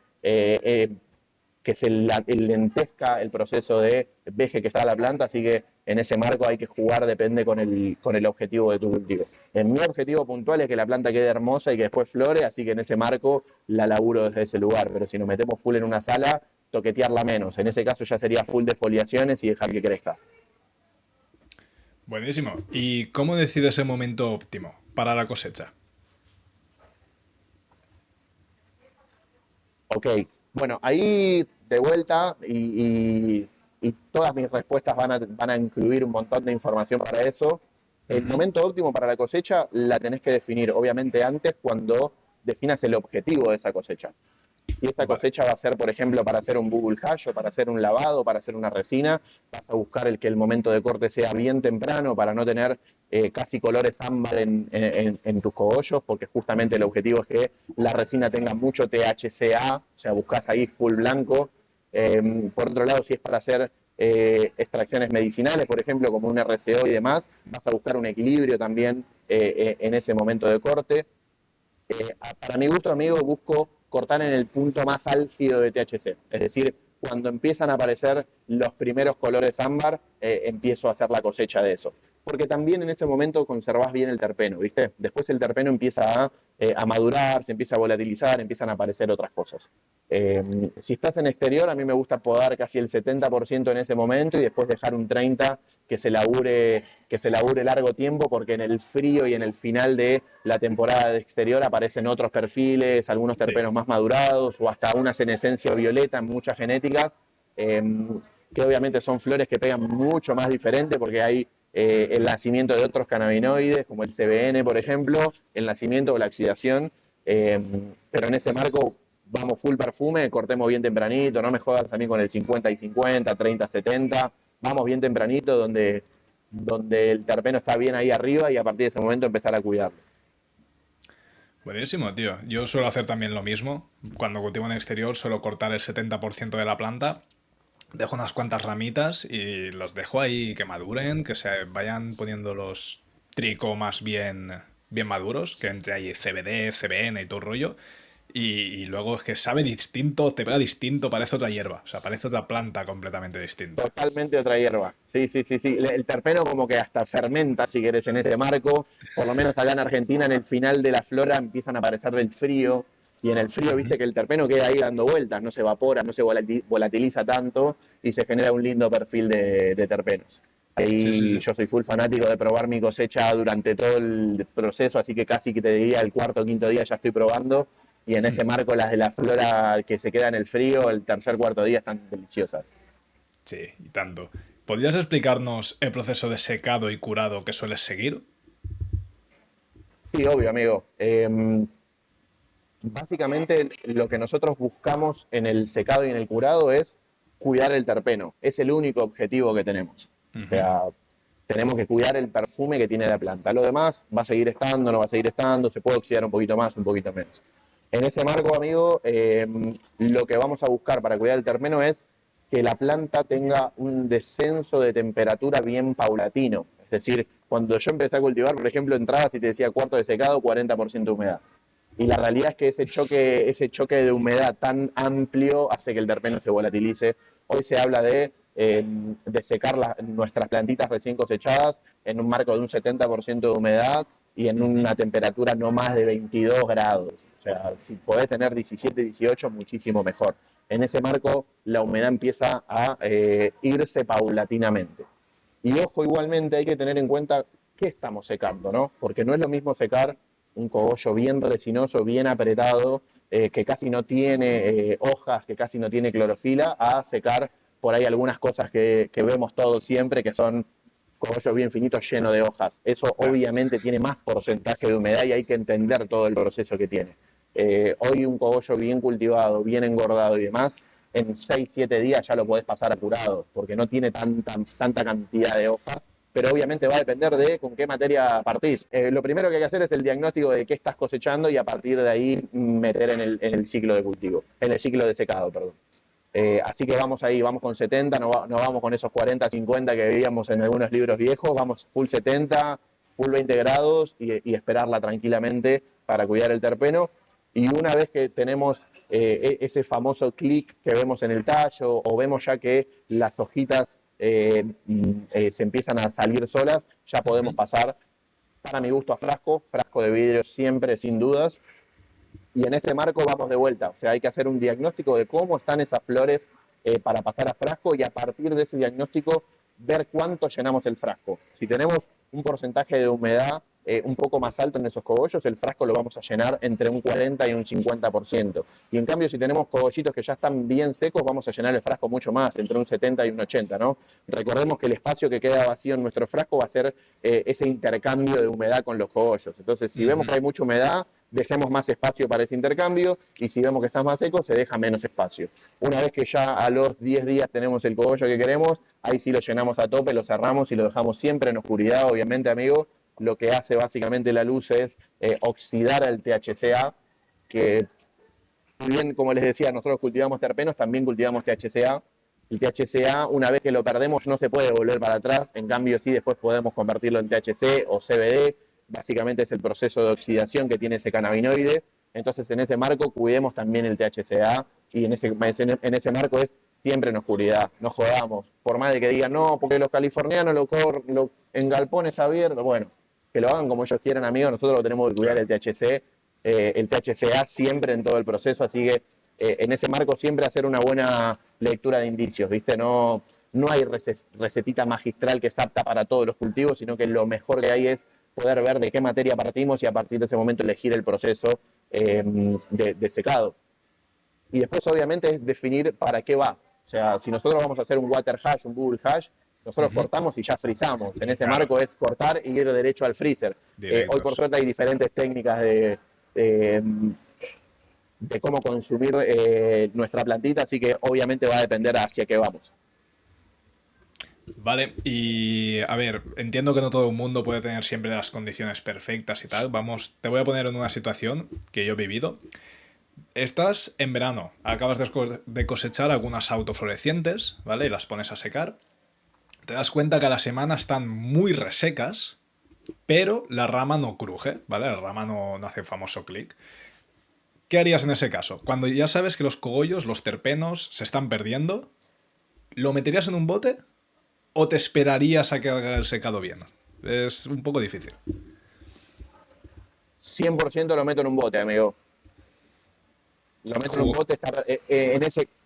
que se lentezca el proceso de veje que está la planta, así que en ese marco hay que jugar, depende con el objetivo de tu cultivo. Mi objetivo puntual es que la planta quede hermosa y que después flore, así que en ese marco la laburo desde ese lugar, pero si nos metemos full en una sala, toquetearla menos. En ese caso ya sería full defoliaciones y dejar que crezca. Buenísimo. ¿Y cómo decides el momento óptimo para la cosecha? Ok, bueno, ahí de vuelta y todas mis respuestas van a incluir un montón de información para eso. El momento óptimo para la cosecha la tenés que definir, obviamente, antes cuando definas el objetivo de esa cosecha. Si esta cosecha va a ser, por ejemplo, para hacer un bubble hash o para hacer un lavado, para hacer una resina, vas a buscar que el momento de corte sea bien temprano para no tener casi colores ámbar en tus cogollos, porque justamente el objetivo es que la resina tenga mucho THCA, o sea, buscas ahí full blanco. Por otro lado, si es para hacer extracciones medicinales, por ejemplo, como un RCO y demás, vas a buscar un equilibrio también en ese momento de corte. Para mi gusto, amigo, busco cortar en el punto más álgido de THC. Es decir, cuando empiezan a aparecer los primeros colores ámbar, empiezo a hacer la cosecha de eso. Porque también en ese momento conservás bien el terpeno, ¿viste? Después el terpeno empieza a madurar, se empieza a volatilizar, empiezan a aparecer otras cosas. Si estás en exterior, a mí me gusta podar casi el 70% en ese momento y después dejar un 30% que se labure largo tiempo, porque en el frío y en el final de la temporada de exterior aparecen otros perfiles, algunos terpenos más madurados o hasta una senescencia violeta en muchas genéticas, que obviamente son flores que pegan mucho más diferente porque hay el nacimiento de otros cannabinoides, como el CBN, por ejemplo, el nacimiento o la oxidación, pero en ese marco vamos full perfume, cortemos bien tempranito, no me jodas a mí con el 50 y 50, 30, 70, vamos bien tempranito donde el terpeno está bien ahí arriba y a partir de ese momento empezar a cuidarlo. Buenísimo, tío. Yo suelo hacer también lo mismo. Cuando cultivo en exterior suelo cortar el 70% de la planta, dejo unas cuantas ramitas y los dejo ahí que maduren, que se vayan poniendo los tricomas bien maduros, que entre ahí CBD, CBN y todo el rollo. Y luego es que sabe distinto, te pega distinto, parece otra hierba. O sea, parece otra planta completamente distinta. Totalmente otra hierba. Sí, sí, sí, sí. El terpeno como que hasta fermenta, si querés, en ese marco. Por lo menos acá en Argentina, en el final de la flora empiezan a aparecer el frío. Y en el frío, viste que el terpeno queda ahí dando vueltas, no se evapora, no se volatiliza tanto y se genera un lindo perfil de terpenos. Sí, sí, Ahí sí. yo soy full fanático de probar mi cosecha durante todo el proceso, así que casi que te diría el cuarto o quinto día ya estoy probando. Y en ese marco, las de la flora que se queda en el frío, el tercer, cuarto día están deliciosas. Sí, y tanto. ¿Podrías explicarnos el proceso de secado y curado que sueles seguir? Sí, obvio, amigo. Básicamente lo que nosotros buscamos en el secado y en el curado es cuidar el terpeno. Es el único objetivo que tenemos. O Ujú. sea, tenemos que cuidar el perfume que tiene la planta. Lo demás va a seguir estando, no va a seguir estando, se puede oxidar un poquito más, un poquito menos. En ese marco, amigo, lo que vamos a buscar para cuidar el terpeno es que la planta tenga un descenso de temperatura bien paulatino. Es decir, cuando yo empecé a cultivar, por ejemplo, entrabas y te decía cuarto de secado, 40% de humedad. Y la realidad es que ese choque de humedad tan amplio hace que el terpeno se volatilice. Hoy se habla de secar nuestras plantitas recién cosechadas en un marco de un 70% de humedad y en una temperatura no más de 22 grados. O sea, si podés tener 17, 18, muchísimo mejor. En ese marco, la humedad empieza a irse paulatinamente. Y ojo, igualmente hay que tener en cuenta qué estamos secando, ¿no? Porque no es lo mismo secar un cogollo bien resinoso, bien apretado, que casi no tiene hojas, que casi no tiene clorofila, a secar por ahí algunas cosas que vemos todos siempre, que son cogollos bien finitos llenos de hojas. Eso Claro. obviamente tiene más porcentaje de humedad y hay que entender todo el proceso que tiene. Hoy un cogollo bien cultivado, bien engordado y demás, en 6 7 días ya lo podés pasar a curado, porque no tiene tanta cantidad de hojas, pero obviamente va a depender de con qué materia partís. Lo primero que hay que hacer es el diagnóstico de qué estás cosechando y a partir de ahí meter en el ciclo de cultivo, en el ciclo de secado, perdón. Así que vamos ahí, vamos con 70, no vamos con esos 40, 50 que veíamos en algunos libros viejos, vamos full 70, full 20 grados y esperarla tranquilamente para cuidar el terpeno. Y una vez que tenemos ese famoso clic que vemos en el tallo o vemos ya que las hojitas se empiezan a salir solas, ya podemos Ujú. pasar, para mi gusto, a frasco de vidrio siempre, sin dudas. Y en este marco vamos de vuelta, o sea, hay que hacer un diagnóstico de cómo están esas flores para pasar a frasco y a partir de ese diagnóstico ver cuánto llenamos el frasco. Si tenemos un porcentaje de humedad un poco más alto en esos cogollos, el frasco lo vamos a llenar entre un 40 y un 50%. Y en cambio, si tenemos cogollitos que ya están bien secos, vamos a llenar el frasco mucho más, entre un 70 y un 80, ¿no? Recordemos que el espacio que queda vacío en nuestro frasco va a ser ese intercambio de humedad con los cogollos. Entonces, si vemos que Ujú. hay mucha humedad, dejemos más espacio para ese intercambio y si vemos que está más seco, se deja menos espacio. Una vez que ya a los 10 días tenemos el cogollo que queremos, ahí sí lo llenamos a tope, lo cerramos y lo dejamos siempre en oscuridad, obviamente, amigo. Lo que hace básicamente la luz es oxidar al THCA, que si bien, como les decía, nosotros cultivamos terpenos, también cultivamos THCA, El THCA, una vez que lo perdemos, no se puede volver para atrás. En cambio, sí, después podemos convertirlo en THC o CBD. Básicamente es el proceso de oxidación que tiene ese cannabinoide. Entonces, en ese marco, cuidemos también el THCA. Y en ese marco es siempre en oscuridad. No jodamos. Por más de que digan, no, porque los californianos en galpones abiertos. Bueno, que lo hagan como ellos quieran, amigos. Nosotros lo tenemos que cuidar Claro. el THC, el THCA siempre en todo el proceso. Así que en ese marco siempre hacer una buena lectura de indicios, ¿viste? No, no hay recetita magistral que es apta para todos los cultivos, sino que lo mejor que hay es poder ver de qué materia partimos y a partir de ese momento elegir el proceso de secado. Y después, obviamente, es definir para qué va. O sea, si nosotros vamos a hacer un water hash, un bubble hash, nosotros Ujú. cortamos y ya frizamos. En ese Claro, marco es cortar y ir derecho al freezer. Hoy, por directos. suerte, hay diferentes técnicas de, de cómo consumir nuestra plantita, así que obviamente va a depender hacia qué vamos. Vale, y a ver, entiendo que no todo el mundo puede tener siempre las condiciones perfectas y tal. Vamos, te voy a poner en una situación que yo he vivido. Estás en verano, acabas de cosechar algunas autoflorecientes, ¿vale? Y las pones a secar. Te das cuenta que a la semana están muy resecas, pero la rama no cruje, ¿vale? La rama no hace el famoso clic. ¿Qué harías en ese caso? Cuando ya sabes que los cogollos, los terpenos, se están perdiendo, ¿lo meterías en un bote o te esperarías a que haga el secado bien? Es un poco difícil. 100% lo meto en un bote, amigo. Lo meto en un Ju- bote,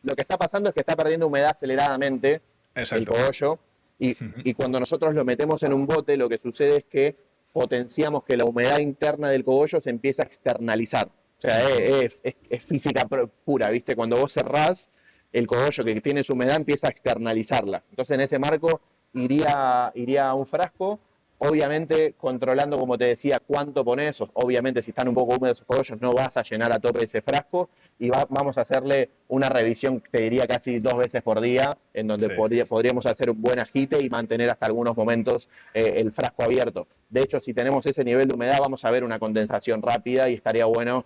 lo que está pasando es que está perdiendo humedad aceleradamente el Exacto. cogollo Ujú. y cuando nosotros lo metemos en un bote lo que sucede es que potenciamos que la humedad interna del cogollo se empieza a externalizar. O sea, Ujú. es física pura, ¿viste? Cuando vos cerrás, el cogollo que tiene su humedad empieza a externalizarla. Entonces, en ese marco iría a un frasco, obviamente controlando, como te decía, cuánto pones. Obviamente, si están un poco húmedos esos cogollos, no vas a llenar a tope ese frasco y vamos a hacerle una revisión, te diría casi 2 veces por día, en donde Sí. podríamos hacer un buen agite y mantener hasta algunos momentos el frasco abierto. De hecho, si tenemos ese nivel de humedad, vamos a ver una condensación rápida y estaría bueno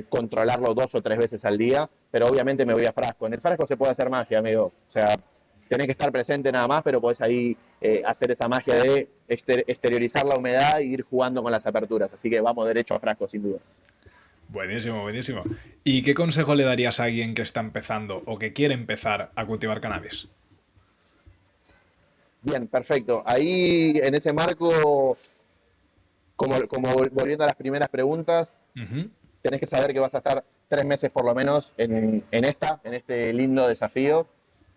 controlarlo 2 o 3 veces al día, pero obviamente me voy a frasco. En el frasco se puede hacer magia, amigo. O sea, tenés que estar presente nada más, pero podés ahí hacer esa magia de exteriorizar la humedad e ir jugando con las aperturas. Así que vamos derecho a frasco, sin duda. Buenísimo, buenísimo. ¿Y qué consejo le darías a alguien que está empezando o que quiere empezar a cultivar cannabis? Bien, perfecto. Ahí en ese marco, como volviendo a las primeras preguntas, Ujú. tenés que saber que vas a estar 3 meses por lo menos en este lindo desafío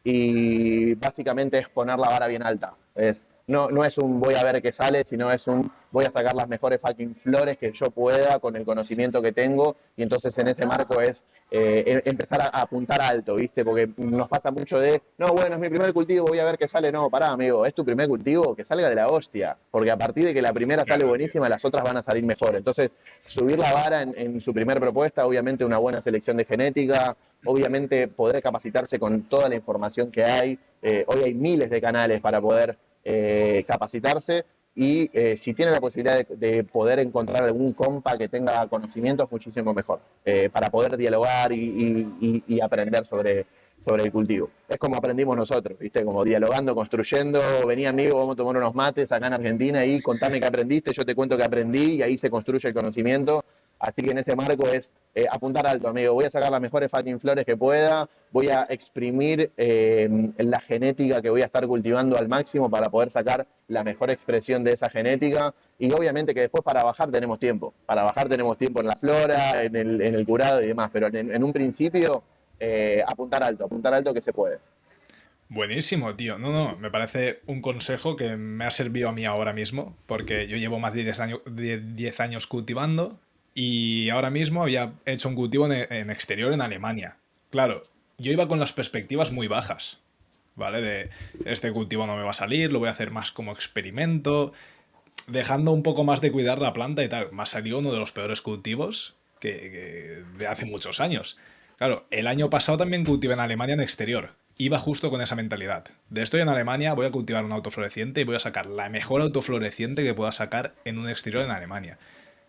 y básicamente es poner la vara bien alta. No es un voy a ver qué sale, sino es un voy a sacar las mejores fucking flores que yo pueda con el conocimiento que tengo y entonces en ese marco es empezar a apuntar alto, ¿viste? Porque nos pasa mucho de, no, bueno, es mi primer cultivo, voy a ver qué sale. No, pará, amigo, es tu primer cultivo, que salga de la hostia, porque a partir de que la primera sale Claro, tío. buenísima, las otras van a salir mejor. Entonces, subir la vara en su primer propuesta, obviamente una buena selección de genética, obviamente poder capacitarse con toda la información que hay. Hoy hay miles de canales para poder capacitarse y si tiene la posibilidad de poder encontrar algún compa que tenga conocimientos, muchísimo mejor, para poder dialogar y aprender sobre el cultivo. Es como aprendimos nosotros, ¿viste? Como dialogando, construyendo, vení amigo, vamos a tomar unos mates acá en Argentina y contame qué aprendiste, yo te cuento qué aprendí y ahí se construye el conocimiento. Así que en ese marco es apuntar alto, amigo. Voy a sacar las mejores fucking flores que pueda, voy a exprimir la genética que voy a estar cultivando al máximo para poder sacar la mejor expresión de esa genética. Y obviamente que después para bajar tenemos tiempo. Para bajar tenemos tiempo en la flora, en el curado y demás. Pero en un principio, apuntar alto que se puede. Buenísimo, tío. No, no, me parece un consejo que me ha servido a mí ahora mismo, porque yo llevo más de 10 años cultivando y ahora mismo había hecho un cultivo en exterior en Alemania. Claro, yo iba con las perspectivas muy bajas, ¿vale? De este cultivo no me va a salir, lo voy a hacer más como experimento, dejando un poco más de cuidar la planta y tal. Me ha salido uno de los peores cultivos de hace muchos años. Claro, el año pasado también cultivé en Alemania en exterior. Iba justo con esa mentalidad. De estoy en Alemania, voy a cultivar un autofloreciente y voy a sacar la mejor autofloreciente que pueda sacar en un exterior en Alemania.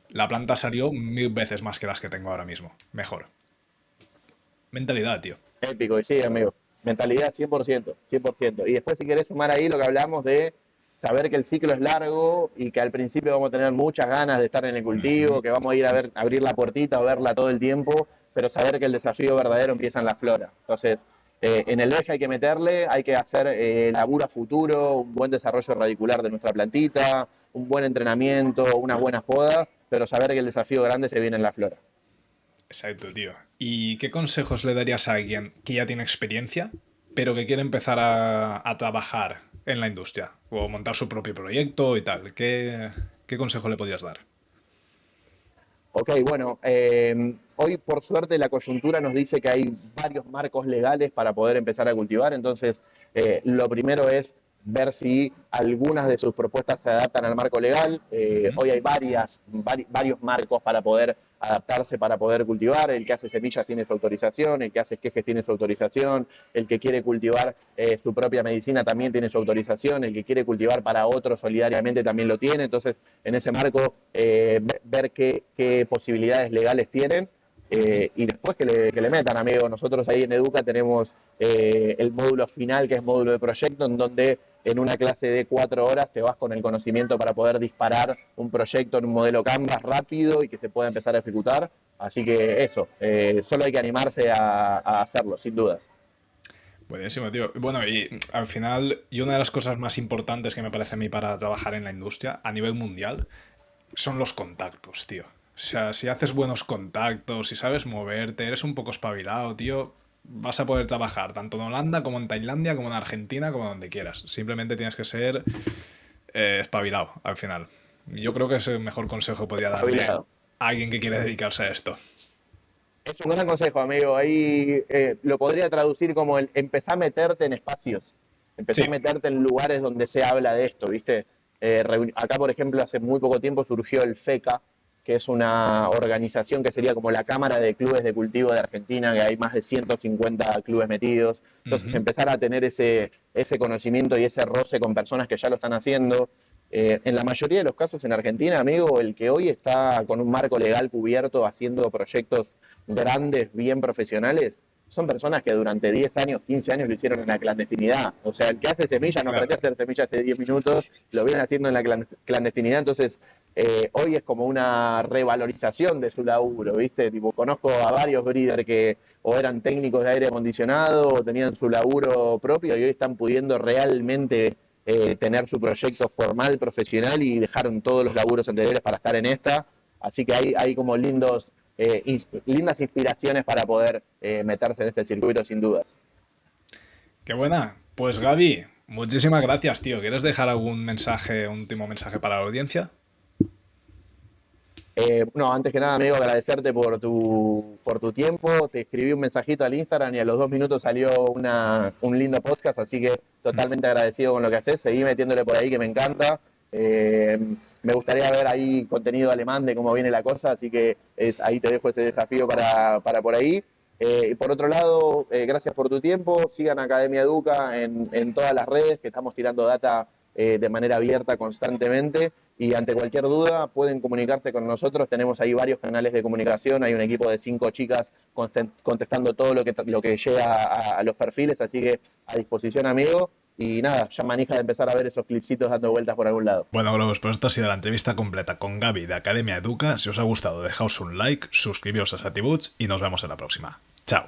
La planta salió 1000 veces más que las que tengo ahora mismo. Mejor. Mentalidad, tío. Épico, y sí, amigo. Mentalidad 100%, 100%. Y después si querés sumar ahí lo que hablamos de saber que el ciclo es largo y que al principio vamos a tener muchas ganas de estar en el cultivo, que vamos a ir a ver, abrir la puertita o verla todo el tiempo, pero saber que el desafío verdadero empieza en la flora. Entonces, en el eje hay que meterle, hay que hacer laburo a futuro, un buen desarrollo radicular de nuestra plantita, un buen entrenamiento, unas buenas podas, pero saber que el desafío grande se viene en la flora. Exacto, tío. ¿Y qué consejos le darías a alguien que ya tiene experiencia, pero que quiere empezar a trabajar en la industria o montar su propio proyecto y tal? ¿Qué consejo le podrías dar? Ok, bueno, hoy por suerte la coyuntura nos dice que hay varios marcos legales para poder empezar a cultivar, entonces lo primero es ver si algunas de sus propuestas se adaptan al marco legal. Hoy hay varios marcos para poder adaptarse, para poder cultivar. El que hace semillas tiene su autorización, el que hace esquejes tiene su autorización, el que quiere cultivar su propia medicina también tiene su autorización, el que quiere cultivar para otros solidariamente también lo tiene. Entonces, en ese marco, ver qué posibilidades legales tienen. Y después que le metan, amigo. Nosotros ahí en Educa tenemos el módulo final, que es módulo de proyecto, en donde en una clase de 4 horas te vas con el conocimiento para poder disparar un proyecto en un modelo Canvas rápido y que se pueda empezar a ejecutar. Así que eso, solo hay que animarse a hacerlo, sin dudas. Buenísimo, tío. Bueno, y al final, y una de las cosas más importantes que me parece a mí para trabajar en la industria a nivel mundial son los contactos, tío. O sea, si haces buenos contactos, si sabes moverte, eres un poco espabilado, tío, vas a poder trabajar tanto en Holanda como en Tailandia, como en Argentina, como donde quieras. Simplemente tienes que ser espabilado al final. Yo creo que es el mejor consejo que podría darle Habilitado. a alguien que quiere dedicarse a esto. Es un gran consejo, amigo. Ahí lo podría traducir como el empezar a meterte en espacios, empezar Sí. a meterte en lugares donde se habla de esto, ¿viste? Acá, por ejemplo, hace muy poco tiempo surgió el FECA, que es una organización que sería como la Cámara de Clubes de Cultivo de Argentina, que hay más de 150 clubes metidos. Entonces, Ujú. empezar a tener ese conocimiento y ese roce con personas que ya lo están haciendo. En la mayoría de los casos en Argentina, amigo, el que hoy está con un marco legal cubierto haciendo proyectos grandes, bien profesionales, son personas que durante 10 años, 15 años lo hicieron en la clandestinidad. O sea, el que hace semillas no Claro. aprendió a hacer semillas hace 10 minutos, lo vienen haciendo en la clandestinidad. Entonces, hoy es como una revalorización de su laburo, ¿viste? Tipo, conozco a varios breeders que o eran técnicos de aire acondicionado o tenían su laburo propio y hoy están pudiendo realmente tener su proyecto formal, profesional y dejaron todos los laburos anteriores para estar en esta. Así que hay como lindas inspiraciones para poder meterse en este circuito sin dudas. Qué buena. Pues Gaby, muchísimas gracias, tío. ¿Quieres dejar algún mensaje, un último mensaje para la audiencia? No, antes que nada, amigo, agradecerte por tu tiempo. Te escribí un mensajito al Instagram y a los 2 minutos salió un lindo podcast, así que totalmente agradecido con lo que haces. Seguí metiéndole por ahí, que me encanta. Eh, Me gustaría ver ahí contenido alemán de cómo viene la cosa, así que ahí te dejo ese desafío para por ahí. Y por otro lado, gracias por tu tiempo. Sigan Academia Educa en todas las redes, que estamos tirando data de manera abierta constantemente. Y ante cualquier duda pueden comunicarse con nosotros. Tenemos ahí varios canales de comunicación. Hay un equipo de 5 chicas contestando todo lo que llega a los perfiles. Así que a disposición, amigo. Y nada, ya manija de empezar a ver esos clipsitos dando vueltas por algún lado. Bueno, globos, pues esta ha sido la entrevista completa con Gaby de Academia Educa. Si os ha gustado, dejaos un like, suscribíos a Satibuts y nos vemos en la próxima. Chao.